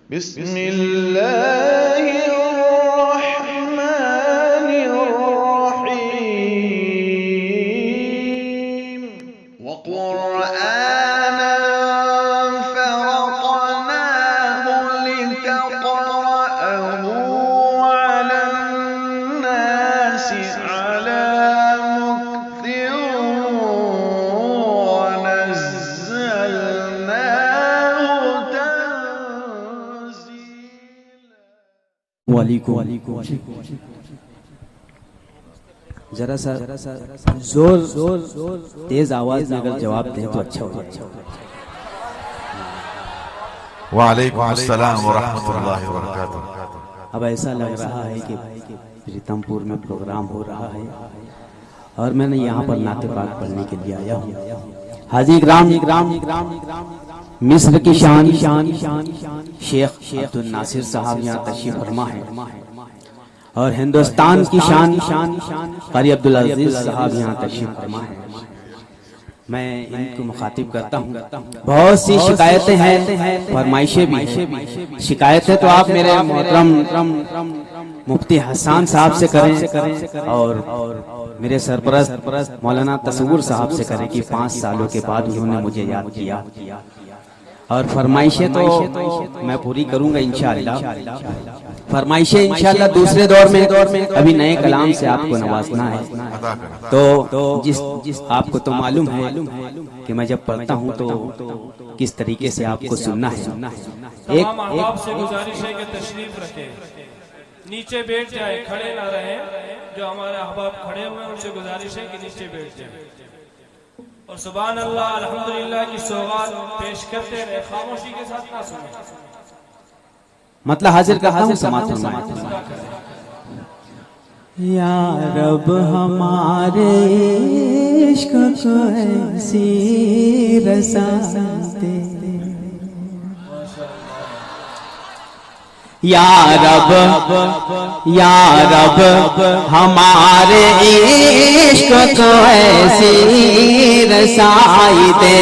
बिस्मिल्लाहिर्रहमानिर्रहीम वक़ुरआनन फ़रक़नाहु लितक़रअहु अलन्नासि अला मुक्थिन वनज़्ज़लनाहु तंज़ीला। वालेकुम जरा सा जोर तेज आवाज में अगर जवाब दें तो अच्छा होगा। वालेकुम अस्सलाम व रहमतुल्लाहि व बरकातुहू। अब ऐसा लग रहा है कि प्रीतमपुर में प्रोग्राम हो रहा है और मैंने यहाँ पर नाते पाक पढ़ने के लिए आया हूँ। हाजी ग्राम मिस्र की शान शेख अब्दुल नासिर साहब यहाँ तशरीफ फरमा है और हिंदुस्तान की शान कारी अब्दुल अजीज साहब यहाँ तशरीफ फरमा है। मैं इनको मुखातिब करता हूँ। बहुत सी शिकायतें हैं, फरमाइशें भी। शिकायतें तो आप मेरे मोहतरम मुफ्ती हसन साहब से करें और मेरे सरपरस्त मौलाना तसव्वुर साहब से करें कि 5 सालों के बाद उन्होंने मुझे याद किया। और फरमाइशें तो मैं पूरी करूंगा इंशाअल्लाह। फरमाइशें इंशाअल्लाह दूसरे दौर में अभी नए कलाम से आपको नवाजना है। तो जिस आपको तो मालूम है कि मैं जब पढ़ता हूँ तो किस तरीके से आपको सुनना है। एक आपसे गुजारिश है कि तशरीफ रखें, नीचे बैठ जाए, खड़े ना रहे। जो हमारे अहबाब खड़े हुए हैं उनसे गुजारिश है कि नीचे बैठ जाए और सुभान अल्लाह अल्हम्दुलिल्लाह की सौगात पेश करते रहे, खामोशी के साथ ना सुने। मतलब हाजिर करता हूँ समात या रब हमारे इश्क को ऐसी रसाते, या रब हमारे इश्क को ऐसी रसाई दे।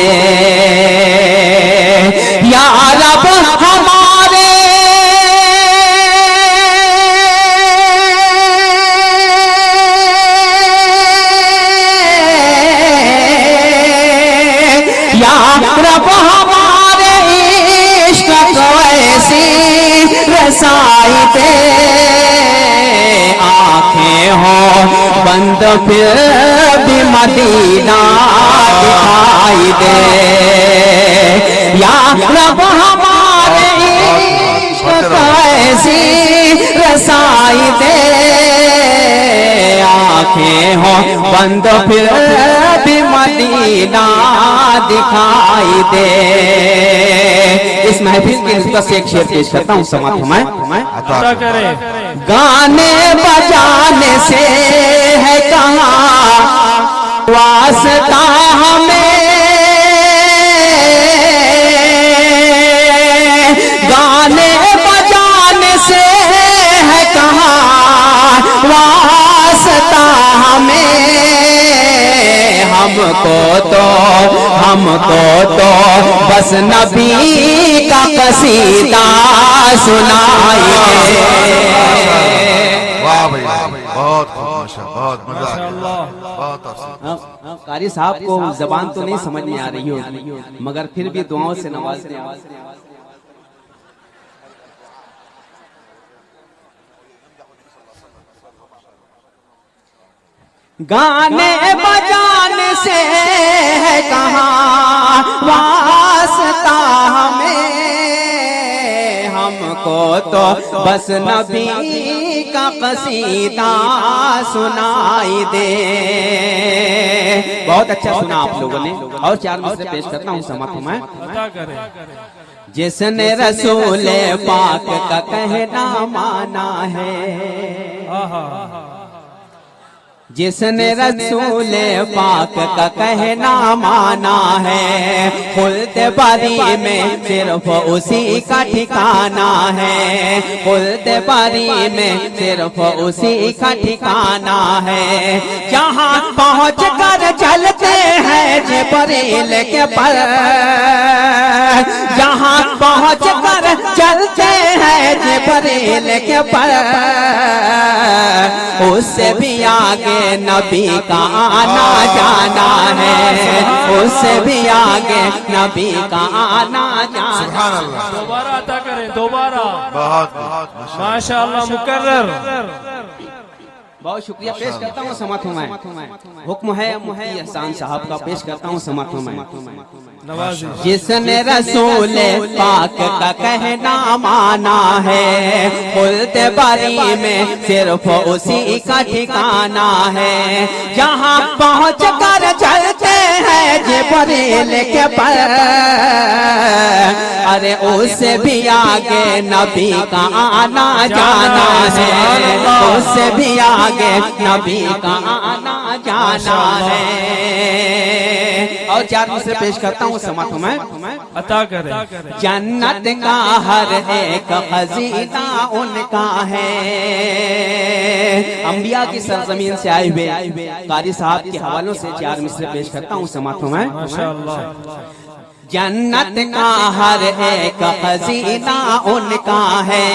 या रब हमारे इश्क को ऐसी रसाई दे। आंखें हो बंद फिर भी मदीना दिखाई दे। या रब हमारे इश्क को ऐसी रसाई दे। आंखें हो बंद फिर भी मदीना दिखाई दे। इस महफिल की निस्बत से एक शेर पेश करता हूँ, समात फरमाएं। गाने बजाने से है कहाँ वास्ता हमें, गाने बजाने से है कहाँ वास्ता हमें। हमको तो बस नबी का कसीदा सुनाइए। वाह भाई, बहुत मजा आ गया। कारी साहब को जबान तो नहीं समझ में आ रही होगी मगर फिर भी दुआओं से नवाज दें। गाने बजाने से है कहाँ वास्ता हमें। हमको तो बस नबी का कसीदा सुनाई दे। बहुत अच्छा सुना आप लोगों ने और 4 मिसरे पेश करता हूँ समाप्त में। जिसने रसूल पाक का कहना माना है, जिसने रसूल पाक का कहना माना है, खुल्द बारी में सिर्फ उसी का ठिकाना है। खुल्द बारी में सिर्फ उसी का ठिकाना है। जहाँ पहुँच कर चलते हैं जिब्रील के पर, जहाँ पहुँच कर चलते जबरील के पर, उससे भी आगे नबी का आना जाना है, उससे भी आगे नबी का आना जाना। सुभान अल्लाह। दोबारा अता करें, दोबारा। बहुत माशाअल्लाह, मुकर्रर। बहुत शुक्रिया पेश करता हूँ समात मैं। हुक्म है मुफ्ती एहसान साहब का, पेश करता हूँ समात मैं। जिसने रसूल पाक का कहना माना है, खुल्द बारी में सिर्फ उसी का ठिकाना है। जहाँ पहुँच कर चलते हैं जिब्रील के पर, अरे उससे भी आगे नबी का आना जाना है, उससे भी आगे नबी का आना जाना है। और 4 मिसरे पेश करता हूँ समात में, अता करें। जन्नत का हर एक खजीना उनका है। अंबिया की सरजमीन से आए हुए कारी साहब के हवालों से 4 मिसरे पेश करता हूँ समात में। माशाअल्लाह। जन्नत का हर एक खजीना उनका है,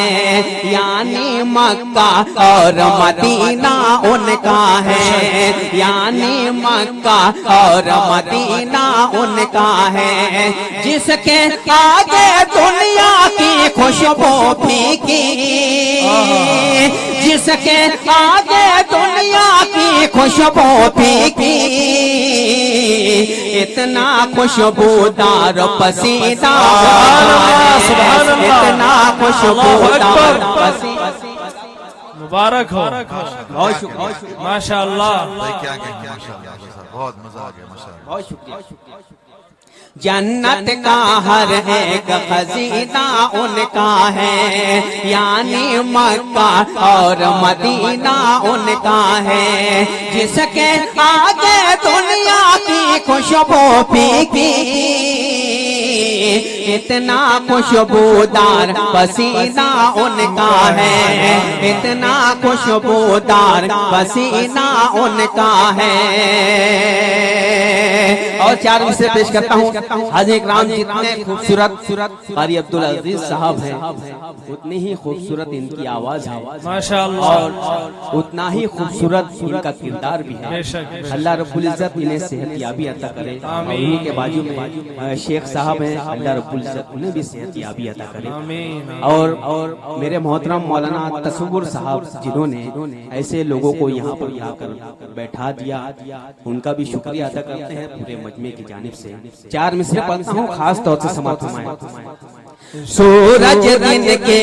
यानी मक्का और मदीना उनका है, यानी मक्का और मदीना उनका है। जिसके आगे दुनिया की खुशबू फीकी, जिसके आगे दुनिया की खुशबू फीकी, इतना खुशबूदार पसीना, इतना खुशबूदार पसीना। मुबारक हो। बहुत शुक्रिया, माशाअल्लाह। क्या कहेंगे, माशाअल्लाह सर, बहुत मजा आ गया माशाअल्लाह। बहुत शुक्रिया। जन्नत का हर एक खजीना उनका है, यानी मक्का और मदीना उनका है। जिसके आगे दुनिया की खुशबू फीकी, इतना खुशबूदार पसीना उनका है, इतना खुशबूदार पसीना उनका है। और 4 मिसरे पेश करता हूँ। हाजी इकराम जितने खूबसूरत कारी अब्दुल अजीज साहब हैं, उतनी ही खूबसूरत इनकी आवाज है माशाअल्लाह, और उतना ही खूबसूरत इनका किरदार भी है। अल्लाह रब्बुल इज्जत इन्हें सेहत याबी अता करे। और उन्हीं के बाजू में शेख साहब हैं, अल्लाह रब्बुल इज्जत उन्हें भी सेहत याबी अता करे। और मेरे मोहतरम मौलाना तसव्वुर साहब, जिन्होंने ऐसे लोगों को यहाँ पर लाकर बैठा दिया, उनका भी शुक्रिया अदा करते हैं पूरे मजमे की जानिब से। 4 मिसरे पढ़ता हूँ खास तौर से समात फरमाएं। सूरज दिन के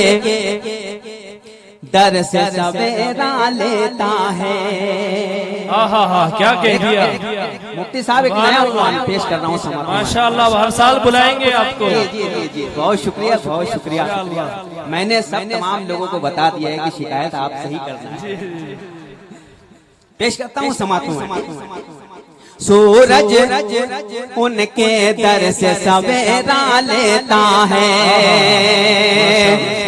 दर से सवेरा लेता है। क्या कह दिया मुफ्ती साहब, एक नया उन्वान पेश कर रहा हूँ समात। माशाअल्लाह, हर साल बुलाएंगे आपको। जी जी जी जी, बहुत शुक्रिया, बहुत शुक्रिया। मैंने सब तमाम लोगों को बता दिया है कि शिकायत आप सही करना है। पेश करता हूँ समात में। सूरज उनके दर से सवेरा लेता है,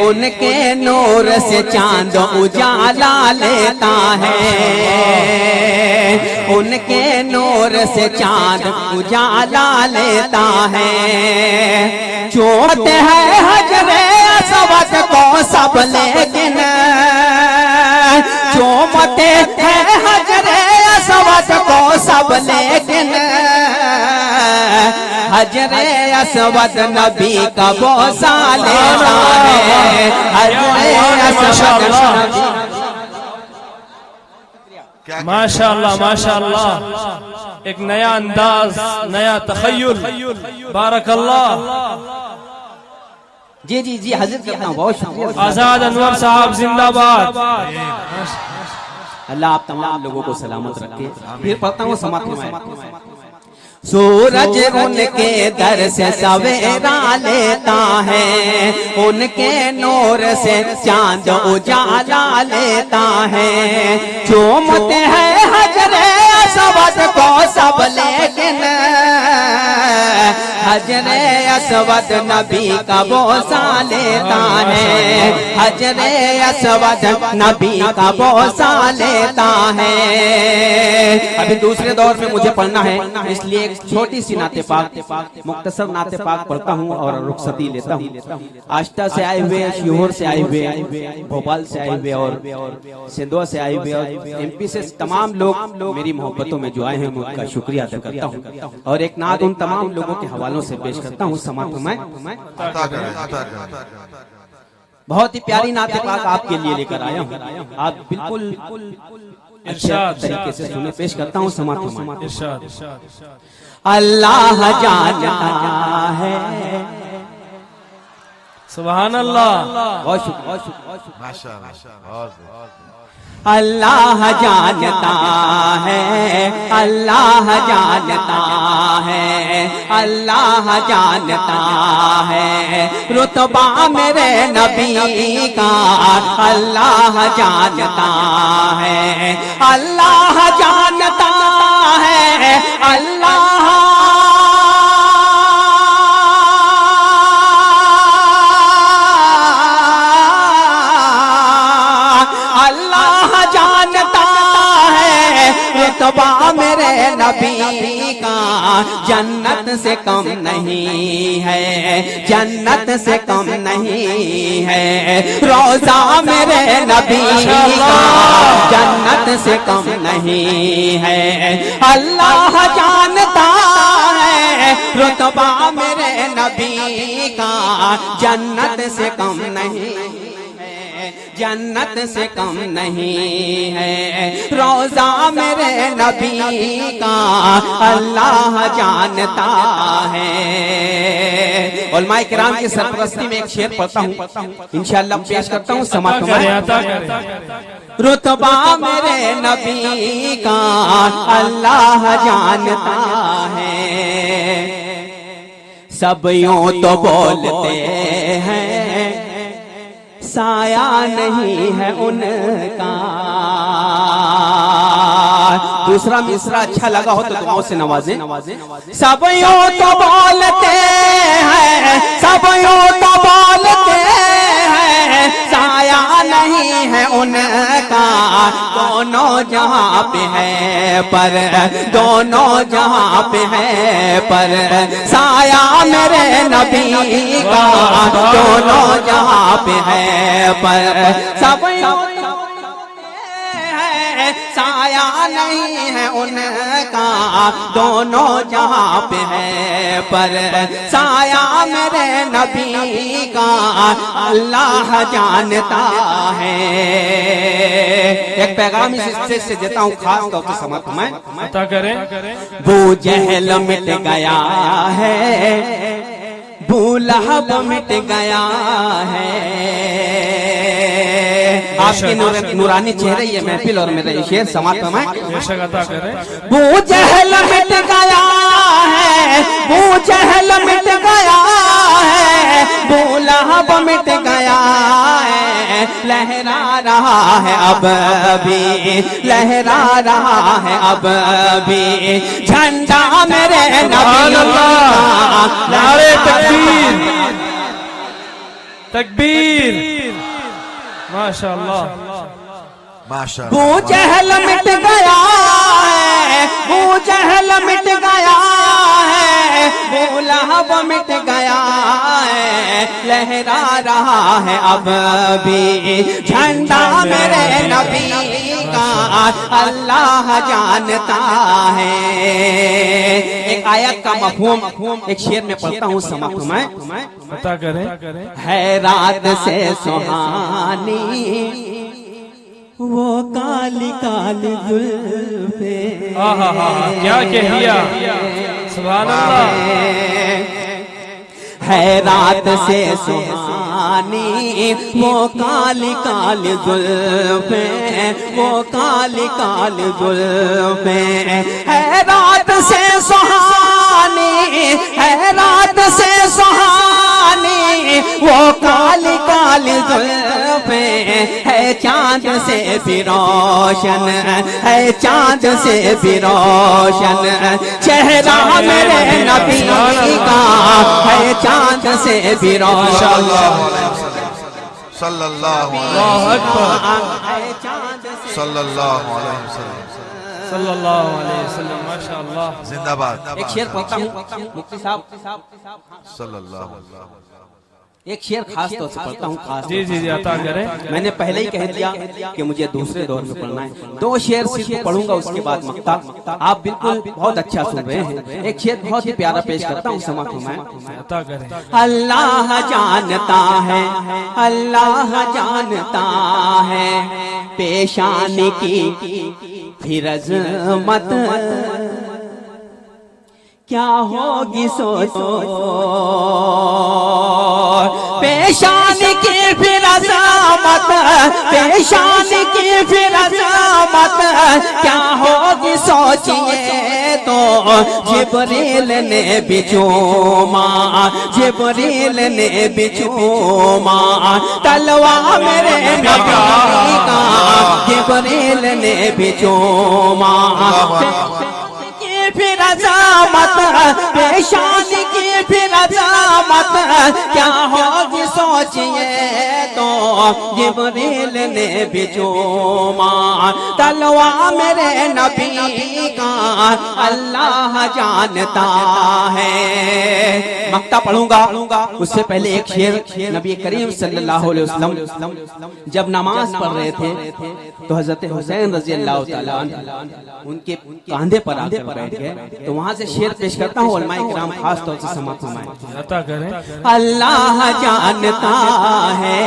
उनके नूर से चांद उजाला लेता है, उनके नूर से चांद उजाला लेता है। चोट है हजरे असवद को सब, लेकिन चोमते है हजरे असवद को सब, लेकिन हजरे असवद नबी का बोसा लेता है। हजरे असवद माशाअल्लाह, माशाअल्लाह, एक नया अंदाज, नया तखय्युल, बारकल्लाह। जी जी जी, हाजिर करता हूँ, बहुत शुक्रिया। आजाद अनवर साहब जिंदाबाद। अल्लाह आप तमाम लोगों को सलामत रखे। फिर पढ़ता हूँ समात में। सूरज उनके दर से सवेरा लेता है, उनके नूर से चांद उजाला लेता है। चूमते हैं हजरे असवद को सब, लेकिन हजरे असवद नबी का बोसा लेता है, हजरे असवद नबी का बोसा लेता है। अभी दूसरे दौर में मुझे पढ़ना है, इसलिए एक छोटी सी नाते पाक, मुख्तसर नाते पाक पढ़ता हूँ और रुखसती लेता हूँ। आष्टा से आए हुए, शिहोर से आए हुए, भोपाल से आए हुए और सिंधुआ से आए हुए और एमपी से तमाम लोग मेरी मोहब्बतों में जो आए हैं, मैं उनका शुक्रिया अदा करता हूँ और एक नात उन तमाम लोगों के हवालों से पेश करता हूँ। समाप्त में बहुत ही प्यारी नाते पाक आपके लिए लेकर आया हूँ, आप बिल्कुल अच्छे तरीके से सुने। पेश करता हूँ समाप्त में। अल्लाह जानता है, सुभान अल्लाह, बहुत शुक्रिया, बहुत शुक्रिया। माशाअल्लाह। अल्लाह जानता है, अल्लाह जानता है, अल्लाह जानता है रुतबा मेरे नबी का, अल्लाह जानता है, अल्लाह जानता है, अल्लाह रुतबा मेरे नबी का जन्नत से कम नहीं है, जन्नत से कम नहीं है। रोजा मेरे नबी का जन्नत से कम नहीं है। अल्लाह जानता है रुतबा मेरे नबी का जन्नत से कम नहीं, जन्नत से कम नहीं है। रोजा मेरे नबी का अल्लाह जानता है। उलमाए किराम की सरपरस्ती में एक शेर पढ़ता हूँ, इंशाअल्लाह पेश करता हूँ। समाप्त रुतबा मेरे नबी का अल्लाह जानता है। सब यूं तो बोलते हैं साया नहीं है उनका। दूसरा मिसरा अच्छा लगा हो तो दुआओं से नवाजें। सब यूं तो बोलते हैं, सब यूं तो बोलते हैं साया नहीं है उनका। दोनों जहां पे है पर, दोनों जहां पे है पर साया मेरे नबी का दोनों जहां पे है पर। सब साया नहीं है उनका, दोनों जहां पे है पर साया मेरे नबी का अल्लाह जानता है। एक पैगाम इससे देता हूँ खास तौर पर समाप्त में अता करें। बू जहल मिट गया है, बू लहब मिट गया है। आपके नूरानी चेहरे ये महफिल और मेरा शेर समाप्त में अता करें। बू जहल मिट गया है, बू जहल मिट गया है, बू लहब मिट गया है। लहरा रहा है अब भी, लहरा रहा है अब भी झंडा मेरे नबी का। नारे तकबीर, तकबीर, माशाअल्लाह, माशाअल्लाह। बू जहल मिट गया है, बू जहल मिट गया है, बू लहब मिट गया है। लहरा रहा है अब भी झंडा मेरे नबी का अल्लाह जानता है। एक आयत का मफहूम एक शेर में पढ़ता हूँ समाप्त में अता करें। है रात से सुहानी वो काली काली जुल्फे। क्या कह दिया, सुभान अल्लाह। है रात से सुहानी वो काली काली जुल्फे, वो काली काली जुल्फे। है रात से सुहानी, है रात से सुहानी वो काली काली जुल्फे। है चांद से भी रोशन, है चांद से भी रोशन चेहरा मेरे नबी का, है चांद से भी रोशन। सल्लल्लाहु अल्लाहु अकबर, सल्लल्लाहु अलैहि वसल्लम, सल्लल्लाहु अलैहि वसल्लम, माशाअल्लाह। जिंदाबाद। एक शेर पढ़ता हूँ मुफ्ती साहब, सल्लल्लाहु अलैहि वसल्लम। एक शेर खास तौर से पढ़ता हूँ, खास जी जी जी, अता करें। मैंने पहले ही कह दिया कि मुझे दूसरे दौर में पढ़ना है। 2 शेर सिर्फ पढ़ूंगा, उसके बाद मक्ता। आप बिल्कुल बहुत अच्छा सुन रहे हैं। एक शेर बहुत ही प्यारा पेश करता हूँ, समाप्त मैं। अता करें। अल्लाह जानता है, अल्लाह जानता है पेशानी की फिर अज़मत क्या होगी सोचो, पेशानी की फिर अज़मत, पेशानी की फिर अज़मत क्या होगी सोचिए तो। जिब्रील ने भी चूमा, जिब्रील ने भी चूमा तलवा मेरे नबी का, जिब्रील ने भी चूमा फिर अज़मत, पेशानी की फिर अज़मत क्या होगी सोचिए तो। जिब्रील ने भी चूमा तलवा मेरे नबी का, अल्लाह जानता है। मक्ता पढ़ूंगा, उससे पहले एक शेर। नबी करीम सल्लल्लाहु अलैहि वसल्लम जब नमाज पढ़ रहे थे तो हजरत हुसैन रजी अल्लाह तआला उनके कांधे पर आकर बैठ गए। तो वहां से शेर पेश करता हूँ, उलमाए किराम खास तौर से समाप्त फरमाएं। अता करें। अल्लाह जानता है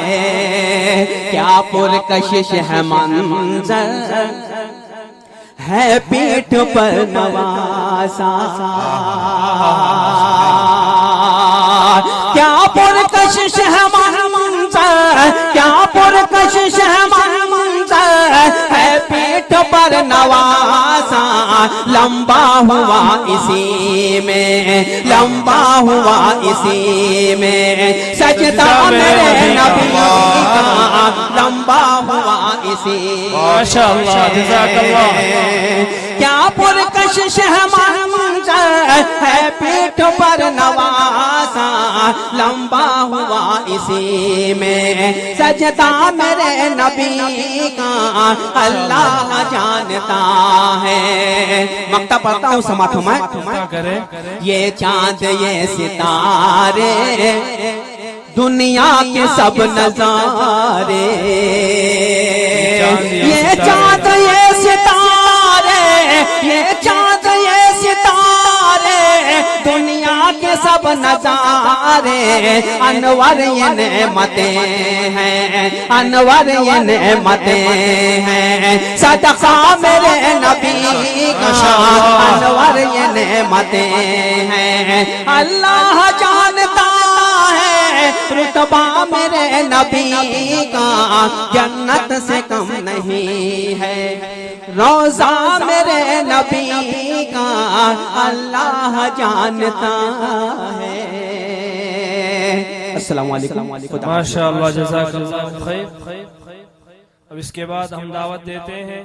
क्या पुरकशिश है मंजर, है पीठ पर नवासा, क्या पुरकशिश है मंजर, क्या पुरकशिश है मंजर, है पीठ पर नवासा। लंबा हुआ इसी में, लंबा हुआ इसी में सजदा मेरे नबी का, लंबा हुआ इसी। माशाअल्लाह, जज़ाकल्लाह। क्या पुरकशिश है मंजर, है पीठ पर नवासा। लंबा हुआ इसी में सजदा मेरे नबी का, अल्लाह जानता है। मक्ता पढ़ता हूँ, समाप्त मैं। ये चांद ये सितारे दुनिया के सब नजारे, ये चांद ये सितारे, ये चांद ये सितारे दुनिया के सब नजारे। अनवर ये नेमतें हैं, अनवर ये नेमतें हैं सदका मेरे नबी का, अनवर ये नेमतें हैं। अल्लाह जानता है रुतबा मेरे नबी का, जन्नत से कम नहीं है रोजा मेरे नबी का, अल्लाह जानता है। अस्सलाम वालेकुम। माशाअल्लाह, जज़ाकल्लाह खैर। अब इसके बाद हम दावत देते हैं